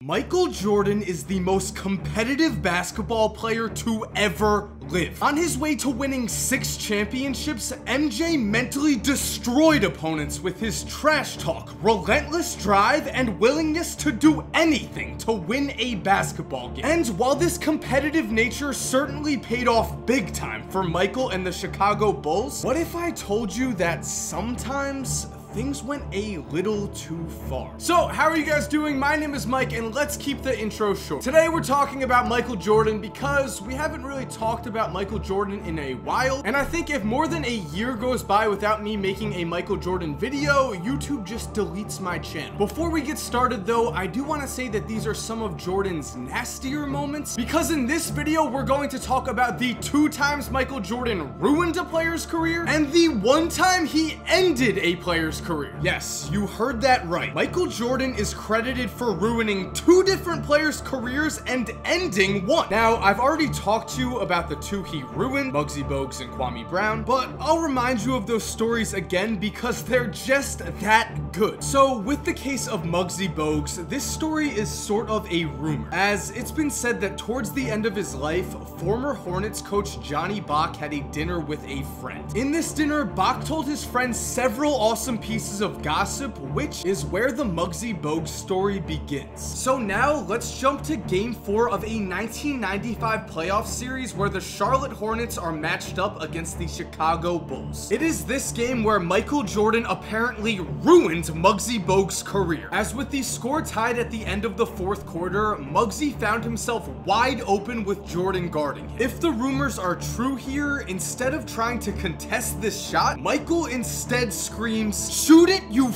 Michael Jordan is the most competitive basketball player to ever live. On his way to winning 6 championships, MJ mentally destroyed opponents with his trash talk, relentless drive, and willingness to do anything to win a basketball game. And while this competitive nature certainly paid off big time for Michael and the Chicago Bulls, what if I told you that sometimes things went a little too far? So, how are you guys doing? My name is Mike, and let's keep the intro short. Today, we're talking about Michael Jordan because we haven't really talked about Michael Jordan in a while, and I think if more than a year goes by without me making a Michael Jordan video, YouTube just deletes my channel. Before we get started, though, I do want to say that these are some of Jordan's nastier moments, because in this video, we're going to talk about the 2 times Michael Jordan ruined a player's career, and the 1 time he ended a player's career. Yes, you heard that right. Michael Jordan is credited for ruining 2 different players' careers and ending 1. Now, I've already talked to you about the 2 he ruined, Muggsy Bogues and Kwame Brown, but I'll remind you of those stories again because they're just that good. So, with the case of Muggsy Bogues, this story is sort of a rumor, as it's been said that towards the end of his life, former Hornets coach Johnny Bach had a dinner with a friend. In this dinner, Bach told his friend several awesome pieces of gossip, which is where the Muggsy Bogues story begins. So now let's jump to game 4 of a 1995 playoff series where the Charlotte Hornets are matched up against the Chicago Bulls. It is this game where Michael Jordan apparently ruined Muggsy Bogues' career. As with the score tied at the end of the 4th quarter, Muggsy found himself wide open with Jordan guarding him. If the rumors are true here, instead of trying to contest this shot, Michael instead screams, "Shoot it, you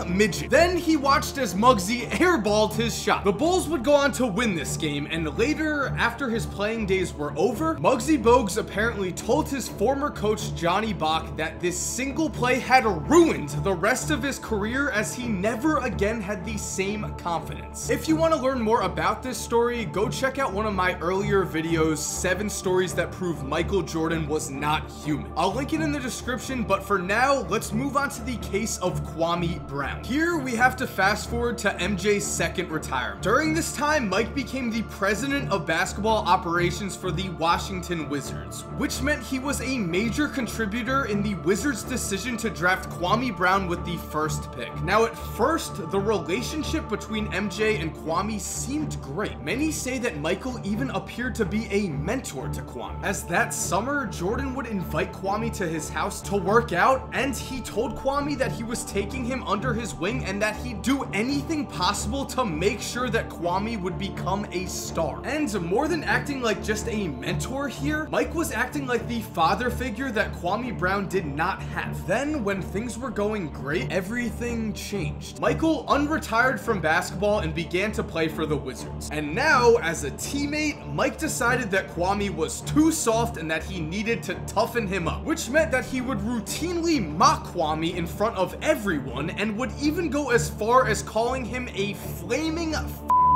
midget." Then he watched as Muggsy airballed his shot. The Bulls would go on to win this game, and later, after his playing days were over, Muggsy Bogues apparently told his former coach Johnny Bach that this single play had ruined the rest of his career, as he never again had the same confidence. If you want to learn more about this story, go check out one of my earlier videos, 7 stories that prove Michael Jordan was not human. I'll link it in the description, but for now, let's move on to the case of Kwame Brown. Here we have to fast forward to MJ's 2nd retirement. During this time, Mike became the president of basketball operations for the Washington Wizards, which meant he was a major contributor in the Wizards' decision to draft Kwame Brown with the 1st pick. Now, at first, the relationship between MJ and Kwame seemed great. Many say that Michael even appeared to be a mentor to Kwame, as that summer, Jordan would invite Kwame to his house to work out, and he told Kwame that he was taking him under his wing and that he'd do anything possible to make sure that Kwame would become a star. And more than acting like just a mentor here, Mike was acting like the father figure that Kwame Brown did not have. Then, when things were going great, everything changed. Michael unretired from basketball and began to play for the Wizards. And now, as a teammate, Mike decided that Kwame was too soft and that he needed to toughen him up, which meant that he would routinely mock Kwame in front of everyone and would even go as far as calling him a flaming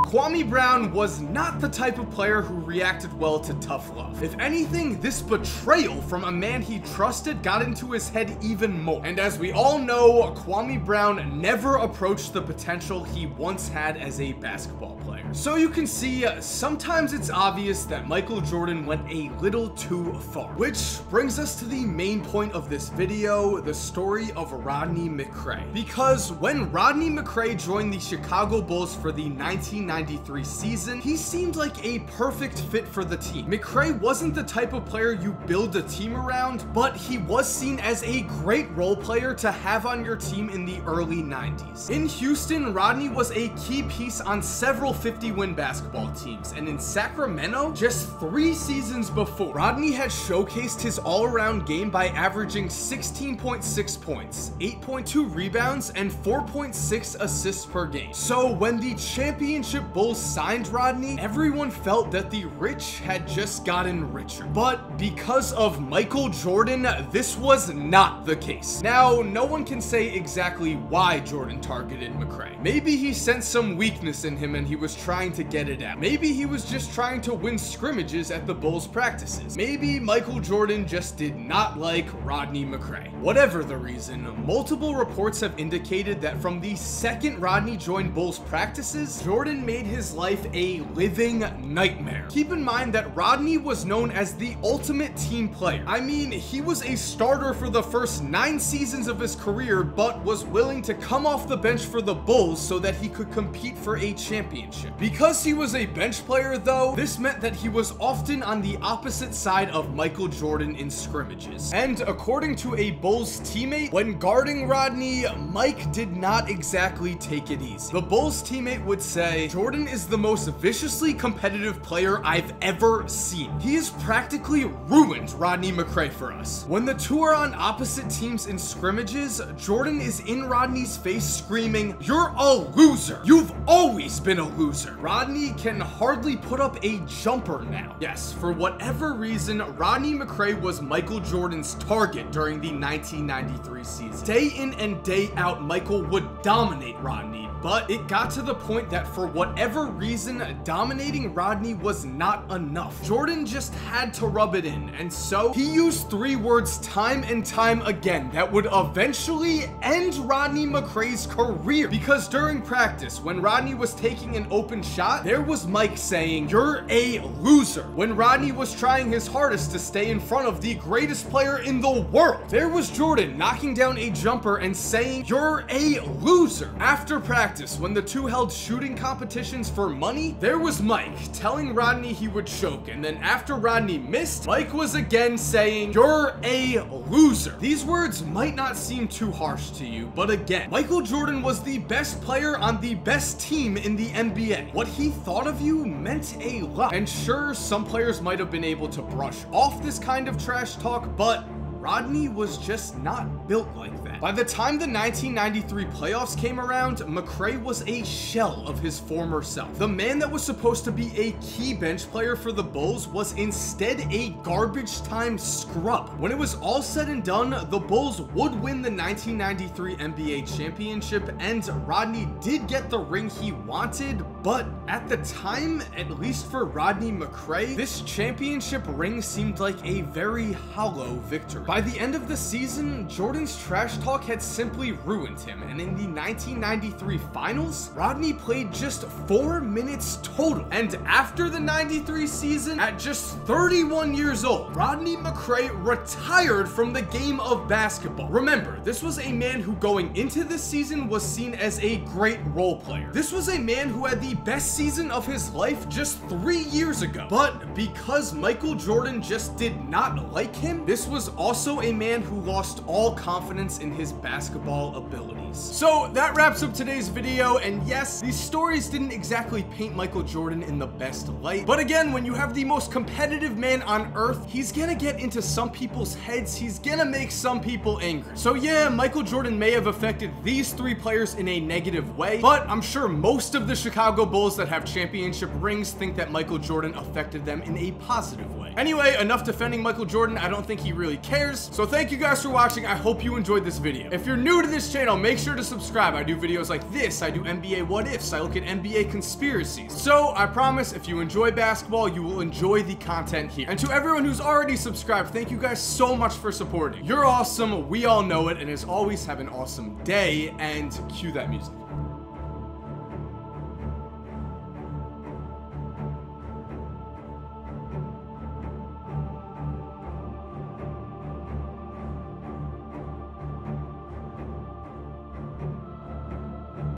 Kwame Brown was not the type of player who reacted well to tough love. If anything, this betrayal from a man he trusted got into his head even more. And as we all know, Kwame Brown never approached the potential he once had as a basketball player. So you can see, sometimes it's obvious that Michael Jordan went a little too far. Which brings us to the main point of this video, the story of Rodney McCray. Because when Rodney McCray joined the Chicago Bulls for the 1993 season, he seemed like a perfect fit for the team. McCray wasn't the type of player you build a team around, but he was seen as a great role player to have on your team in the early 90s. In Houston, Rodney was a key piece on several 50-win basketball teams, and in Sacramento, just 3 seasons before, Rodney had showcased his all-around game by averaging 16.6 points, 8.2 rebounds, and 4.6 assists per game. So when the championship Bulls signed Rodney, everyone felt that the rich had just gotten richer. But because of Michael Jordan, this was not the case. Now, no one can say exactly why Jordan targeted McCray. Maybe he sensed some weakness in him and he was trying to get it out. Maybe he was just trying to win scrimmages at the Bulls practices. Maybe Michael Jordan just did not like Rodney McCray. Whatever the reason, multiple reports have indicated that from the second Rodney joined Bulls practices, Jordan made made his life a living nightmare. Keep in mind that Rodney was known as the ultimate team player. I mean, he was a starter for the first 9 seasons of his career, but was willing to come off the bench for the Bulls so that he could compete for a championship. Because he was a bench player though, this meant that he was often on the opposite side of Michael Jordan in scrimmages. And according to a Bulls teammate, when guarding Rodney, Mike did not exactly take it easy. The Bulls teammate would say, "Jordan is the most viciously competitive player I've ever seen. He has practically ruined Rodney McCray for us." When the two are on opposite teams in scrimmages, Jordan is in Rodney's face screaming, "You're a loser. You've always been a loser." Rodney can hardly put up a jumper now. Yes, for whatever reason, Rodney McCray was Michael Jordan's target during the 1993 season. Day in and day out, Michael would dominate Rodney, but it got to the point that for whatever reason, dominating Rodney was not enough. Jordan just had to rub it in, and so he used 3 words time and time again that would eventually end Rodney McCray's career. Because during practice, when Rodney was taking an open shot, there was Mike saying, "You're a loser." When Rodney was trying his hardest to stay in front of the greatest player in the world, there was Jordan knocking down a jumper and saying, "You're a loser." After practice, when the two held shooting competitions for money, there was Mike telling Rodney he would choke, and then after Rodney missed, Mike was again saying, "You're a loser." These words might not seem too harsh to you, but again, Michael Jordan was the best player on the best team in the NBA. What he thought of you meant a lot. And sure, some players might have been able to brush off this kind of trash talk, but Rodney was just not built like that. By the time the 1993 playoffs came around, McCray was a shell of his former self. The man that was supposed to be a key bench player for the Bulls was instead a garbage time scrub. When it was all said and done, the Bulls would win the 1993 NBA championship, and Rodney did get the ring he wanted, but at the time, at least for Rodney McCray, this championship ring seemed like a very hollow victory. By the end of the season, Jordan's trash talk had simply ruined him, and in the 1993 finals, Rodney played just 4 minutes total. And after the 93 season, at just 31 years old, Rodney McCray retired from the game of basketball. Remember, this was a man who going into this season was seen as a great role player. This was a man who had the best season of his life just 3 years ago. But because Michael Jordan just did not like him, this was also a man who lost all confidence in his basketball abilities. So that wraps up today's video, and yes, these stories didn't exactly paint Michael Jordan in the best light, but again, when you have the most competitive man on earth, he's gonna get into some people's heads, he's gonna make some people angry. So yeah, Michael Jordan may have affected these 3 players in a negative way, but I'm sure most of the Chicago Bulls that have championship rings think that Michael Jordan affected them in a positive way. Anyway, enough defending Michael Jordan, I don't think he really cares. So thank you guys for watching, I hope you enjoyed this video. If you're new to this channel, make sure to subscribe. I do videos like this, I do NBA what ifs, I look at NBA conspiracies. So I promise if you enjoy basketball, you will enjoy the content here. And to everyone who's already subscribed, thank you guys so much for supporting. You're awesome, we all know it, and as always, have an awesome day, and cue that music.